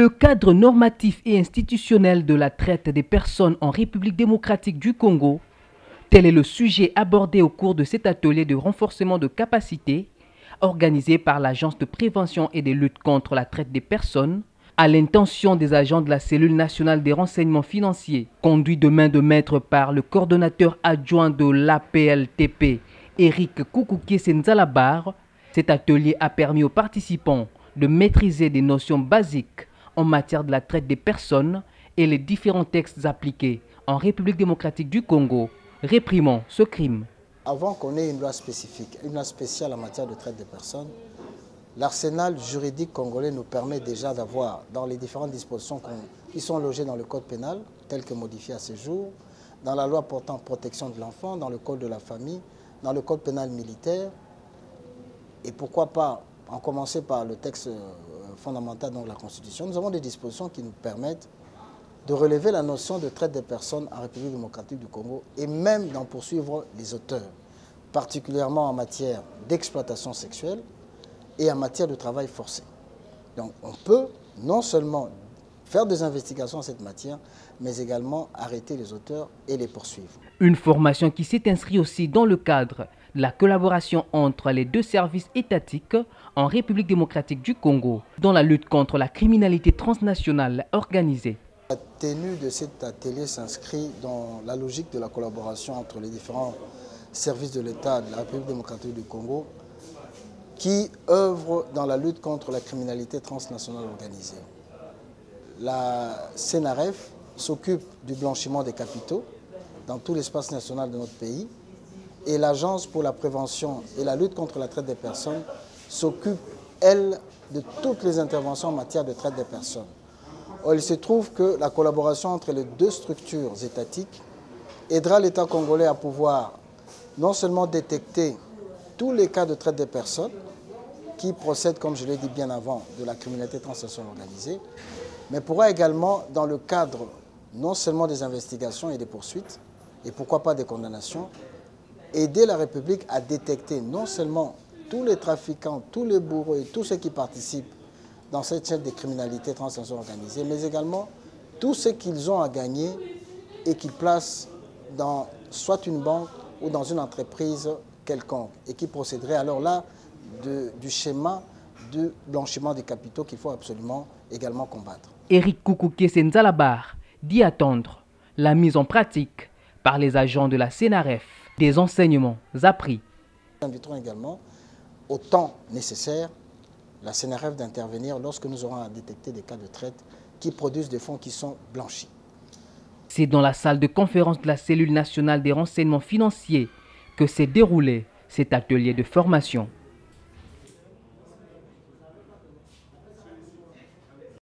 Le cadre normatif et institutionnel de la traite des personnes en République démocratique du Congo, tel est le sujet abordé au cours de cet atelier de renforcement de capacité organisé par l'Agence de prévention et de lutte contre la traite des personnes à l'intention des agents de la cellule nationale des renseignements financiers, conduit de main de maître par le coordonnateur adjoint de l'APLTP, Eric Koukouké Senzalabar. Cet atelier a permis aux participants de maîtriser des notions basiques en matière de la traite des personnes et les différents textes appliqués en République démocratique du Congo, réprimant ce crime. Avant qu'on ait une loi spécifique, une loi spéciale en matière de traite des personnes, l'arsenal juridique congolais nous permet déjà d'avoir, dans les différentes dispositions qui sont logées dans le code pénal, tel que modifié à ce jour, dans la loi portant protection de l'enfant, dans le code de la famille, dans le code pénal militaire, et pourquoi pas en commencer par le texte fondamental, donc la Constitution, nous avons des dispositions qui nous permettent de relever la notion de traite des personnes en République démocratique du Congo et même d'en poursuivre les auteurs, particulièrement en matière d'exploitation sexuelle et en matière de travail forcé. Donc on peut non seulement faire des investigations en cette matière, mais également arrêter les auteurs et les poursuivre. Une formation qui s'est inscrite aussi dans le cadre de la collaboration entre les deux services étatiques en République démocratique du Congo dans la lutte contre la criminalité transnationale organisée. La tenue de cet atelier s'inscrit dans la logique de la collaboration entre les différents services de l'État de la République démocratique du Congo qui œuvrent dans la lutte contre la criminalité transnationale organisée. La CNRF s'occupe du blanchiment des capitaux dans tout l'espace national de notre pays et l'Agence pour la prévention et la lutte contre la traite des personnes s'occupe, elle, de toutes les interventions en matière de traite des personnes. Or, il se trouve que la collaboration entre les deux structures étatiques aidera l'État congolais à pouvoir non seulement détecter tous les cas de traite des personnes qui procèdent, comme je l'ai dit bien avant, de la criminalité transnationale organisée, mais pourra également, dans le cadre non seulement des investigations et des poursuites, et pourquoi pas des condamnations, aider la République à détecter non seulement tous les trafiquants, tous les bourreaux et tous ceux qui participent dans cette chaîne de criminalité transnationale organisée, mais également tout ce qu'ils ont à gagner et qu'ils placent dans soit une banque ou dans une entreprise quelconque et qui procéderait alors là du schéma de blanchiment des capitaux qu'il faut absolument également combattre. Eric Koukouké Senzalabar dit attendre la mise en pratique par les agents de la CNRF des enseignements appris. Nous inviterons également au temps nécessaire la CNRF d'intervenir lorsque nous aurons à détecter des cas de traite qui produisent des fonds qui sont blanchis. C'est dans la salle de conférence de la cellule nationale des renseignements financiers que s'est déroulé cet atelier de formation.